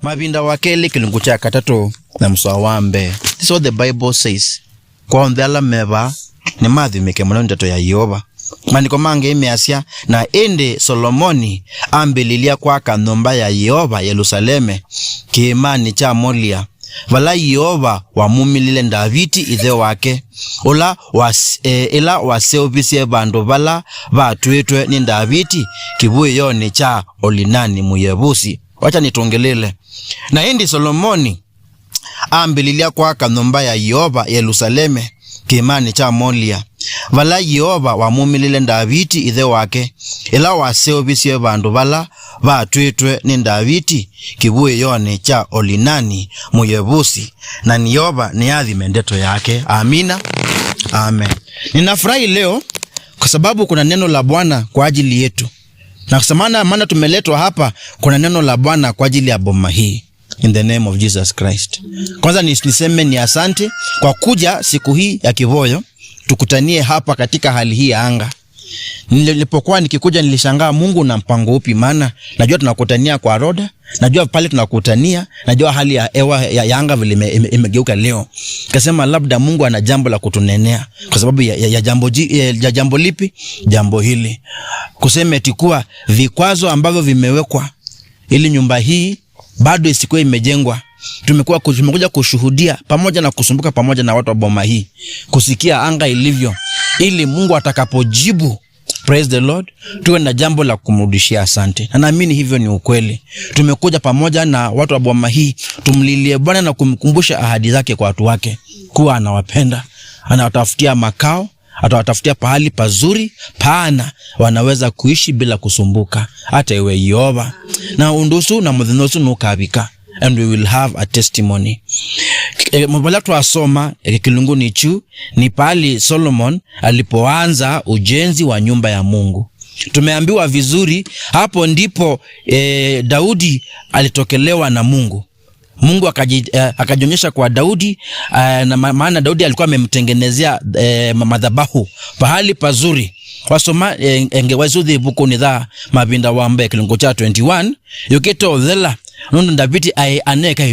Mabinda wakele kilungu cha katatu na msawambe. This is what the Bible says. Kwa ndala meba ni madhi mekemona ndato ya Yehova. Maniko mange imeasia na ende Solomoni ambelilia kwa kanomba ya Yehova Yerusaleme kiimani cha molia. Vala Yehova wamumilile Davidi ithe wake. Ila waseobisie bandu vala vatwetwe ni Davidi kibuye yone cha olinani muyebusi. Wacha nitongelele. Na ende Solomoni ambelilia kwa kanomba ya Yehova Yerusaleme kiimani cha molia. Vala Yehova wamumilile Davidi ithe wake. Ila waseobisie bandu vala vatwetwe ni Davidi kibuye yone cha olinani muyebusi. Na ni Yehova ni adhime ndeto yake. Amina. Amen. Ninafurahi leo kwa sababu kuna neno la Bwana kwa ajili yetu. Na kusamana maana tumeletwa hapa kuna neno la Bwana kwa ajili ya boma hii. In the name of Jesus Christ. Kwanza niseme ni asante kwa kuja siku hii ya Kivoyo. Tukutanie hapa katika hali hii ya anga. Nilipokuwa nikikuja nilishangaa Mungu na mpango upi, maana najua tunakutania kwa roda, najua pale tunakutania, najua hali ya hewa ya anga vile imegeuka leo. Kasema labda Mungu ana jambo la kutunenea kwa sababu ya jambo lipi? Jambo hili. Kusema eti kuwa vikwazo ambavyo vimewekwa ili nyumba hii bado isikuwe imejengwa. Tumekuja kushuhudia pamoja na kusumbuka pamoja na watu wa boma hii, kusikia anga ilivyo, ili Mungu atakapojibu, praise the Lord, tuwe na jambo la kumrudishia asante. Na naamini hivyo ni ukweli. Tumekuja pamoja na watu wa boma hii tumlilie Bwana na kumkumbusha ahadi zake kwa watu wake, kuwa anawapenda, anawatafutia makao, atawatafutia pahali pazuri pana wanaweza kuishi bila kusumbuka. Hata iwe Yehova na undusu na mudhinosu nukabika, and we will have a testimony. Mbala tuasoma kilungu nichu ni pali Solomon alipoanza ujenzi wa nyumba ya Mungu. Tumeambiwa vizuri hapo ndipo Daudi alitokelewa na Mungu. Mungu akajionyesha kwa Daudi, na maana Daudi alikuwa amemtengenezea madhabahu pahali pazuri. Wasoma engewazudhi buku ni dha mabinda wambe kilungu cha 21 yuketo dhela nundu Davidi aneka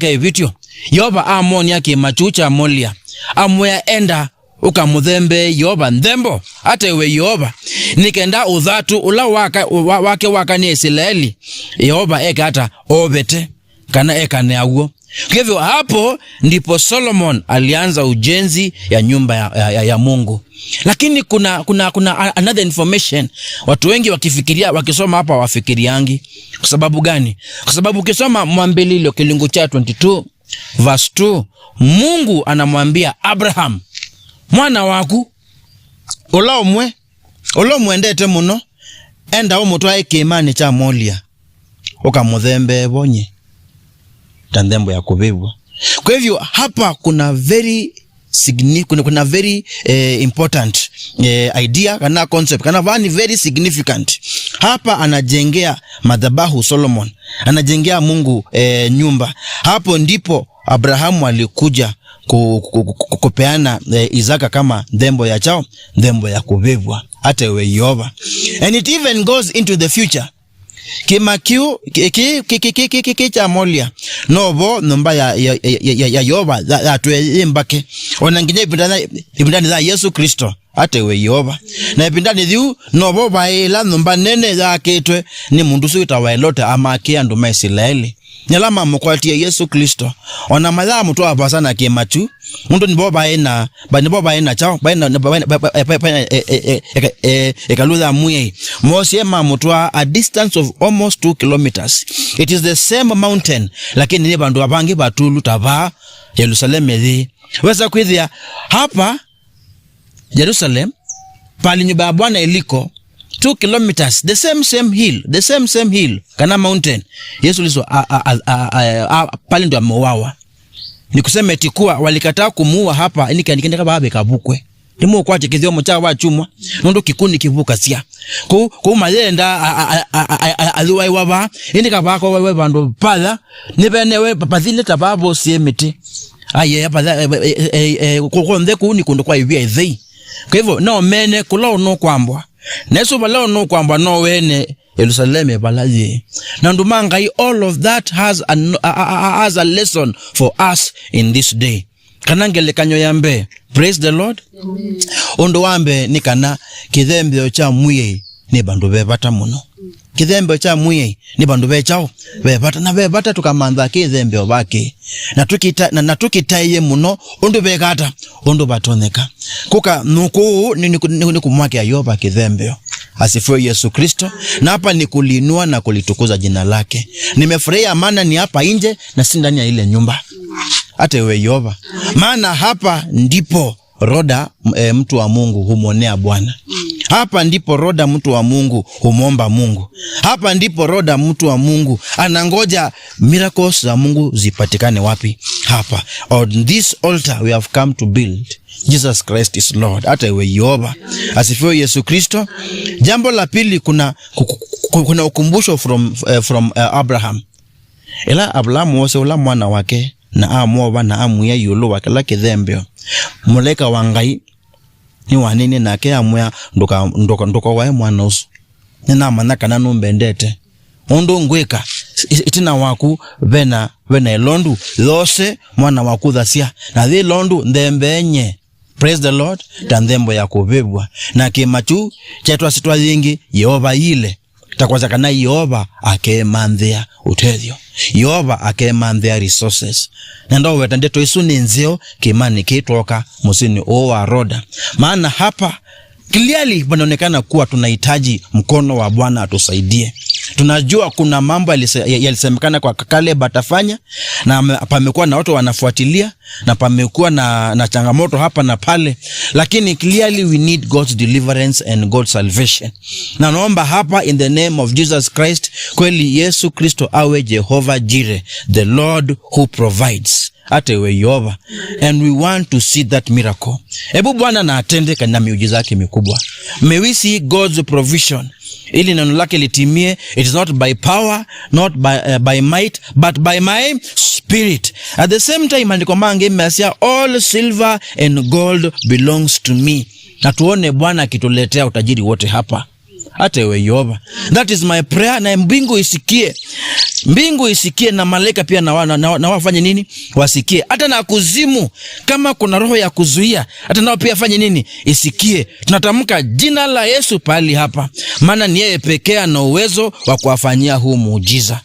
hivitio Yehova amoni yake machucha molia amwea enda ukamudhembe Yehova ndembo. Hata iwe Yehova nikenda udhatu ula wake ni Israeli Yehova eka hata obete kana eka neaguo. Kwa hivyo hapo ndipo Solomon alianza ujenzi ya nyumba ya Mungu. Lakini kuna another information. Watu wengi wakifikiria, wakisoma hapa wafikiriangi. Kwa sababu gani? Kwa sababu ukisoma Mwambililio kilungu cha 22 verse 2, Mungu anamwambia Abraham, mwana waku olomwendete muno enda umutwae kiimani cha molia ukamudhembe bonye tandembo ya kubebwa. Kwa hivyo hapa kuna very significant, kuna very important idea, kana concept, kana vani very significant. Hapa anajengea madhabahu Solomon, anajengea Mungu nyumba. Hapo ndipo Abrahamu alikuja kupeana Isaka kama ndembo ya chao, ndembo ya kubebwa. Hata iwe Yehova. And it even goes into the future. Kimakiu cha molia nobo nomba ya Yehova atwe mbake onanginye ibindani za Yesu Kristo. Hata iwe Yehova na ibindani dhiu nobo baila nomba nene za ketwe ni mundu suita wailote ama kia nduma Israeli nyalama mkwatia Yesu Kristo ona madha mtu abasana kimachu mundu ni boba ina chao ekaluza muye mosiema mtu a distance of almost 2 kilometers. It is the same mountain, lakini ni bandu abangi batulu taba Jerusalem ethi weza kwithia hapa Jerusalem pali nyumba ya Bwana iliko 2 kilometers, the same hill kana mountain. Yesu liso pali ndo amewawa. Ni kusema eti kuwa walikataa kumuua hapa ini kanikenda babe kabukwe ndimo kwache kithio mcha wa chumwa nondo kikuni kivuka sia ko mayenda aluwai waba ini kabako wewe bandu pala nibenewe papathile tababo siemiti aye hapa ko ndhe kuni kundo kwa ivia ithei. Kwa hivyo no mene kulao no kwambwa neso balao no kwambwa no wene Yerusalemu balaji. Na ndumanga all of that has a lesson for us in this day. Kanangele kanyo yambe. Praise the Lord. Ondo wambe nikana kithembe cha muye ni bandu bebata muno. Kithembe cha muye ni bandu bechao bebata na bebata tukamandha kithembe obake. Na tukitaye muno ondo begata ondo batoneka. Kuka nuku ni kumwake Ayoba kithembe. Asifiwe Yesu Kristo. Na hapa ni kulinua na kulitukuza jina lake. Nimefurahia maana ni hapa nje na si ndani ya ile nyumba. Hata ewe Yoba. Maana hapa ndipo Roda mtu wa Mungu humonea Bwana. Hapa ndipo Roda mtu wa Mungu humomba Mungu. Hapa ndipo Roda mtu wa Mungu anangoja miracles za Mungu zipatikane wapi? Hapa. On this altar we have come to build. Jesus Christ is Lord. Hata ewe Yoba. Asifiwe Yesu Kristo. Jambo la pili kuna ukumbusho from Abraham. Ela Abraham wose ula mwana wake na amoba na amuya yulu wake la kithembeo. Muleka wangai ni wanini na ke amuya ndoka wae mwana usu. Nina manaka na numbendete. Ondo ngweka itina waku vena elondu lose mwana waku dhasia. Na thi londu ndembenye. Praise the Lord. Tandembo ya kubebwa. Na kimachu chetu asitwa zingi Yehova ile. Takwaza kana Yehova akemandhia utethio. Yehova akemandhia resources. Nando wetandeto isu nenzeo kimani kitoka musini wa Roda. Maana hapa clearly panaonekana kuwa tunahitaji mkono wa Bwana atusaidie. Tunajua kuna mambo yalisemekana kwa Caleb atafanya na pamekuwa na watu wanafuatilia na pamekuwa na changamoto hapa na pale, lakini clearly we need God's deliverance and God's salvation. Na naomba hapa in the name of Jesus Christ kweli Yesu Kristo awe Jehovah Jireh, the Lord who provides. Ate we Yehova. And we want to see that miracle. Ebu Bwana na atende kana miujiza yake mikubwa. May we see God's provision. Ili neno lake litimie. It is not by power, not by might, but by my spirit. At the same time, andiko mange imeasia all silver and gold belongs to me. Na tuone Bwana akituletea utajiri wote hapa. Hata ewe Yehova. That is my prayer, na mbingu isikie. Mbingu isikie na malaika pia na wafanye nini? Wasikie. Hata na kuzimu kama kuna roho ya kuzuia, hata nao pia fanye nini? Isikie. Tunatamka jina la Yesu pali hapa. Maana ni yeye pekee ana uwezo wa kuwafanyia huu muujiza.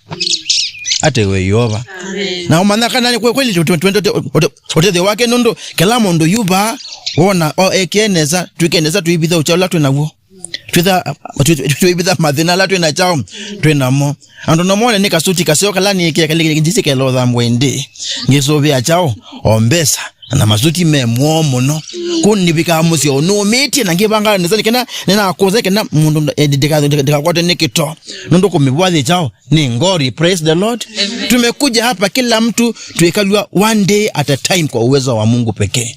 Hata ewe Yehova. Na umanaka nani kweli otete wake nondo kila mondo yuba ona ekeneza tuikeneza tuibitha uchaula tunawo. Tuibitha madhina la tuina chao tuina mo ando nomone nika suti kaseo kalani njisike lo dhamwende ngisobe achao ombesa na masuti memwo muno kunibika musi ono meti na ngibanga nizani kena akoze kena mundu dikakwate nikito nondo kumibwathi chao ni ngori. Praise the Lord. Amen. Tumekuja hapa kila mtu tuikalwa one day at a time kwa uwezo wa Mungu pekee.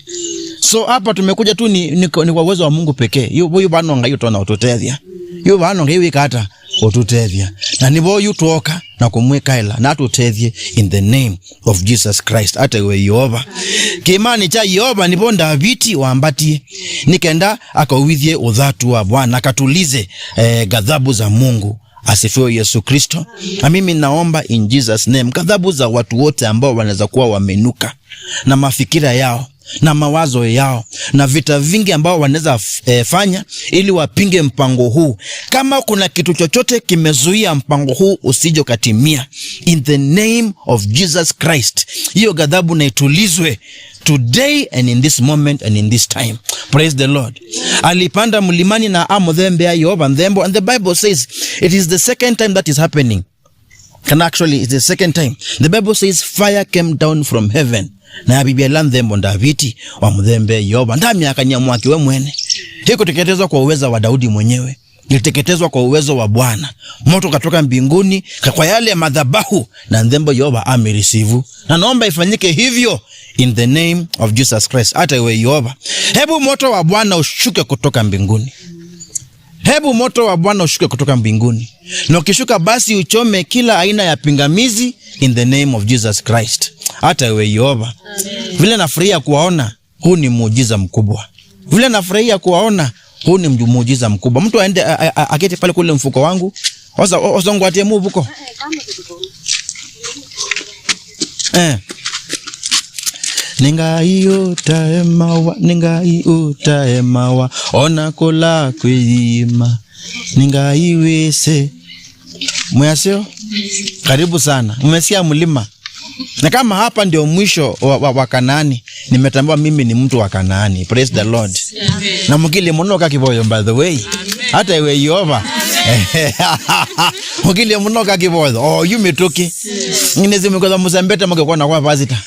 So hapa tumekuja tu ni kwa uwezo wa Mungu pekee. Yu bano ngayo tona utotethia. Yu bano ngayo wikata utotethia. Na nibo yu tuoka na kumweka ila na tutethie in the name of Jesus Christ. Hata ewe Yehova. Kimani cha Yehova nibo Davidi waambatie. Nikenda akawithie udhatu wa Bwana akatulize ghadhabu za Mungu. Asifiwe Yesu Kristo. Na mimi naomba in Jesus name ghadhabu za watu wote ambao wanaweza kuwa wamenuka na mafikira yao na mawazo yao na vita vingi ambao wanaweza fanya ili wapinge mpango huu. Kama kuna kitu chochote kimezuia mpango huu usije katimia, in the name of Jesus Christ, hiyo ghadhabu na itulizwe today and in this moment and in this time. Praise the Lord. Alipanda mlimani na amodhembe ya Yehova ndembo, and the Bible says it is the second time that is happening. And actually it's the second time. The Bible says fire came down from heaven. Na Biblia landhembo Davidi wa mdhembe Yehova ndami akanyamwaki we mwene. Hiko teketezwa kwa uwezo wa Daudi mwenyewe. Iliteketezwa kwa uwezo wa Bwana. Moto katoka mbinguni kwa yale madhabahu na ndhembo Yehova amerisivu. Na naomba ifanyike hivyo in the name of Jesus Christ. Hata ewe Yehova, hebu moto wa Bwana ushuke kutoka mbinguni. Hebu moto wa Bwana ushuke kutoka mbinguni. Na ukishuka basi uchome kila aina ya pingamizi in the name of Jesus Christ. Hata ewe Yehova. Vile nafurahia kuwaona, huu ni muujiza mkubwa. Vile nafurahia kuwaona, huu ni muujiza mkubwa. Mtu aende aketi pale kule mfuko wangu, Oza ngwatie mubuko. Ningai utaemawa ona kola kwima ningai wese mwasio. Karibu sana, umesikia mlima. Na kama hapa ndio mwisho wa Kanaani, nimetambua mimi ni mtu wa Kanaani. Praise the Lord. Na mukile munoka kiboyo, by the way. Hata iwe Yehova. Mukile munoka kiboyo. Oh, yumetoki. Ninezi mkoza Mzambeta mngekuwa na kwa pastor.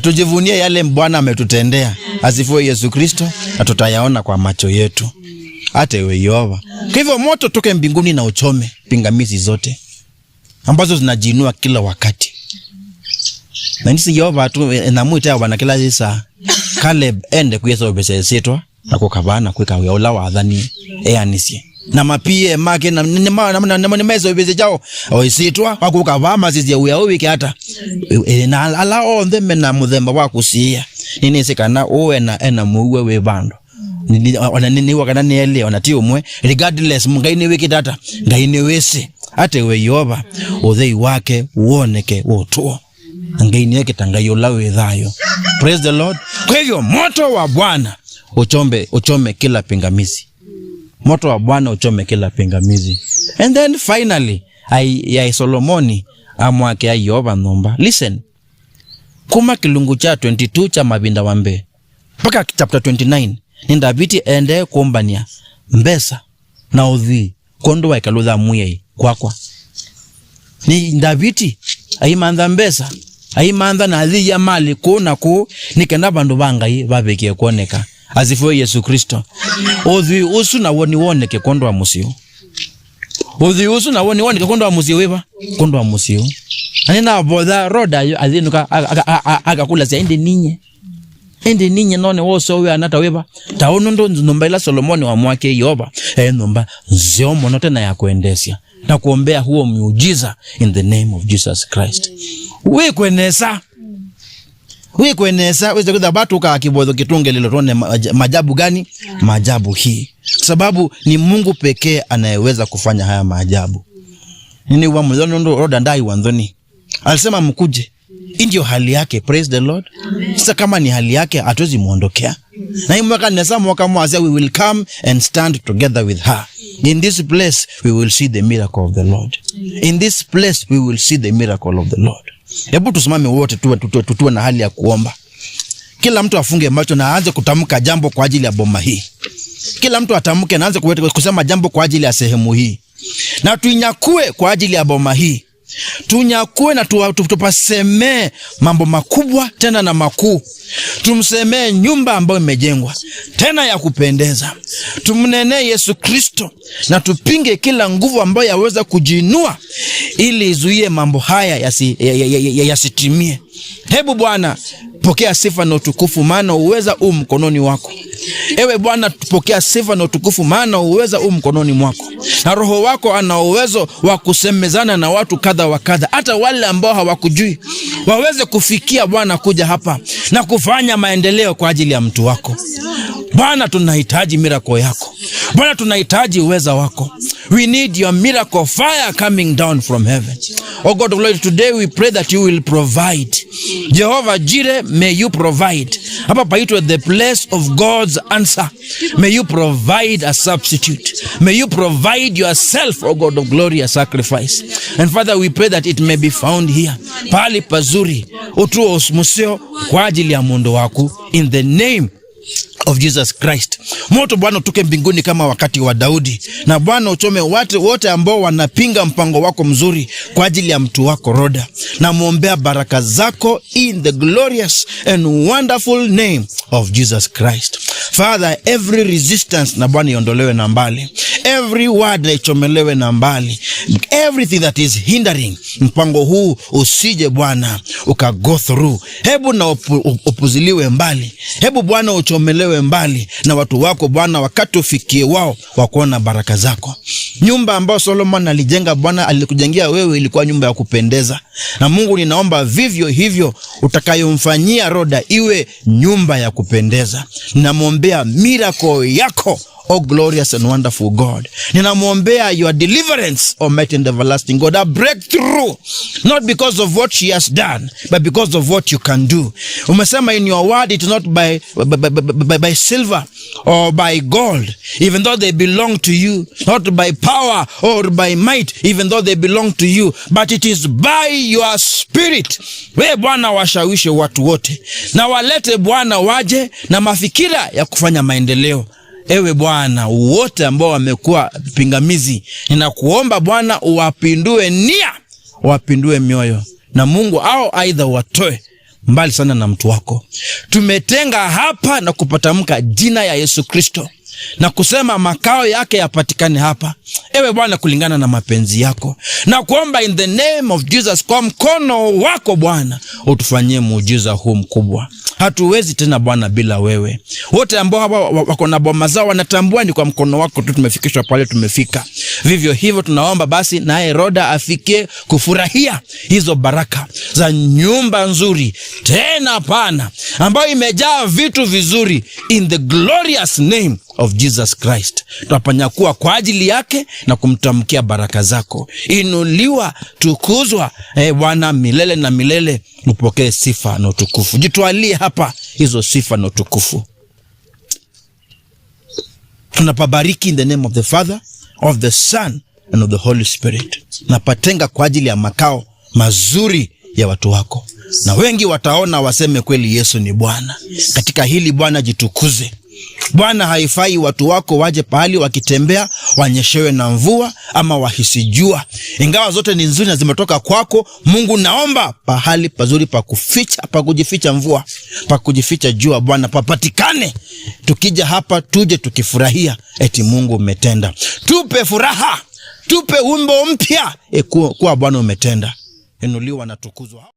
Tujivunie yale Bwana ametutendea. Asifiwe Yesu Kristo, na tutayaona kwa macho yetu. Hata iwe Yehova. Kwa hivyo moto toke mbinguni na uchome pingamizi zote ambazo zinajiinua kila wakati. Na nisi Yehova tu namuita wana kila isa Caleb ende kuyesa obese setwa na kukabana kweka yola wa adhani eanisie. Na mapie make na mezo obese jao oisitwa wakukabama zizi uya wiki hata na ala on them na mudhemba wakusia. Nini sekana owe na ena muwe we bando. Nini wakana niele wanatio mwe regardless mungaini wiki data ngaini wese hata we Yehova udhei wake uoneke wotuo ngaini yake tangayo lawe dhayo. Praise the Lord. Kwa hivyo moto wa Bwana uchome kila pingamizi. Moto wa Bwana uchome kila pingamizi. And then finally ya Solomoni amwake ya Yehova nomba. Listen. Kuma kilungu cha 22 cha mabinda wambe paka chapter 29 ni Davidi ende kuombania mbesa na udhi kondo wa ikaludha muye kwakwa. Ni Davidi aimandha mbesa aimandha na adhi ya mali kuna ku nikenda bandu bangai babekie kuoneka. Asifiwe Yesu Kristo. Udhi usu na woneke kondo wa musio. Udhi usu na woneke kondo wa musio weba kondo wa musio. Anina boda roda adhinuka akakula sia ende ninye none woso we anata weba taono ndo nomba ila Solomoni wa mwake Yehova nomba ziomo note na ya kuendesia na kuombea huo miujiza in the name of Jesus Christ. We kwenesa weze kudhabatu ka kibodo kitunge lilotone majabu gani? Majabu hii. Sababu ni Mungu pekee anayeweza kufanya haya maajabu. Nini wa mzono ndo roda ndai wanzoni. Alisema mkuje. Indio hali yake. Praise the Lord. Sasa kama ni hali yake hatuwezi muondokea. Na hii mwaka nesa mwaka mwazia we will come and stand together with her. In this place we will see the miracle of the Lord. In this place we will see the miracle of the Lord. Hebu tusimame wote tuwe na hali ya kuomba. Kila mtu afunge macho na aanze kutamka jambo kwa ajili ya boma hii. Kila mtu atamke na aanze kusema jambo kwa ajili ya sehemu hii. Na tuinyakue kwa ajili ya boma hii. Tunyakue na tupasemee mambo makubwa tena na makuu. Tumsemee nyumba ambayo imejengwa tena ya kupendeza. Tumnenee Yesu Kristo na tupinge kila nguvu ambayo yaweza kujiinua ili izuie mambo haya yasitimie. Hebu Bwana pokea sifa na utukufu maana uweza mkononi wako. Ewe Bwana tupokea sifa na utukufu maana uweza mkononi mwako. Na Roho wako ana uwezo wa kusemezana na watu kadha wa kadha, hata wale ambao hawakujui waweze kufikia Bwana kuja hapa na kufanya maendeleo kwa ajili ya mtu wako. Bwana tunahitaji miracle yako. Bwana tunahitaji uweza wako. We need your miracle fire coming down from heaven. Oh God of glory, today we pray that you will provide. Jehovah Jireh, may you provide. Hapa paitwe the place of God's answer. May you provide a substitute. May you provide yourself, oh God of glory, a sacrifice. And Father, we pray that it may be found here. Pali pazuri, utuo osmuseo kwa ajili ya mundo wako. In the name of Jesus Christ. Moto Bwana utoke mbinguni kama wakati wa Daudi. Na Bwana uchome watu wote ambao wanapinga mpango wako mzuri kwa ajili ya mtu wako Roda. Na muombea baraka zako in the glorious and wonderful name of Jesus Christ. Father, every resistance na Bwana iondolewe na mbali. Every word na ichomelewe na mbali. Everything that is hindering mpango huu usije Bwana uka-go through. Hebu na upuziliwe mbali. Hebu Bwana uchomelewe mbali na watu wako Bwana wakati ufikie wao wakuona baraka zako. Nyumba ambayo Solomon alijenga Bwana alikujengea wewe ilikuwa nyumba ya kupendeza. Na Mungu ninaomba vivyo hivyo utakayomfanyia Roda iwe nyumba ya kupendeza. Namwombea miracle yako oh glorious and wonderful God. Ninamwombea your deliverance, Almighty and everlasting God, a breakthrough, not because of what she has done, but because of what you can do. Umesema in your word, it is not by silver or by gold, even though they belong to you, not by power or by might, even though they belong to you, but it is by your spirit. We Bwana washawishi watu wote, na walete Bwana waje na mafikira ya kufanya maendeleo. Ewe Bwana, wote ambao wamekuwa pingamizi, ninakuomba Bwana uwapindue nia, uwapindue mioyo, na Mungu au aidha watoe mbali sana na mtu wako. Tumetenga hapa na kupatamka jina ya Yesu Kristo na kusema makao yake yapatikane hapa. Ewe Bwana, kulingana na mapenzi yako, na kuomba in the name of Jesus, kwa mkono wako Bwana utufanyie muujiza huu mkubwa. Hatuwezi tena Bwana bila wewe. Wote ambao wako na boma zao wanatambua ni kwa mkono wako tu tumefikishwa pale tumefika. Vivyo hivyo tunaomba basi naye Roda afikie kufurahia hizo baraka za nyumba nzuri tena pana ambayo imejaa vitu vizuri, in the glorious name of Jesus Christ. Tunapanyakua kwa ajili yake na kumtamkia baraka zako. Inuliwa, tukuzwa Bwana milele na milele. Upokee sifa na utukufu. Jitwalie hapa hizo sifa na utukufu. Tunapabariki in the name of the Father, of the Son and of the Holy Spirit. Napatenga kwa ajili ya makao mazuri ya watu wako, na wengi wataona waseme kweli Yesu ni Bwana. Katika hili Bwana jitukuze. Bwana, haifai watu wako waje pahali wakitembea wanyeshewe na mvua ama wahisi jua. Ingawa zote ni nzuri na zimetoka kwako Mungu, naomba pahali pazuri pa kuficha, pa kujificha mvua, pa kujificha jua Bwana papatikane. Tukija hapa tuje tukifurahia eti Mungu umetenda. Tupe furaha, tupe wimbo mpya kuwa Bwana umetenda. Inuliwa na tukuzwa.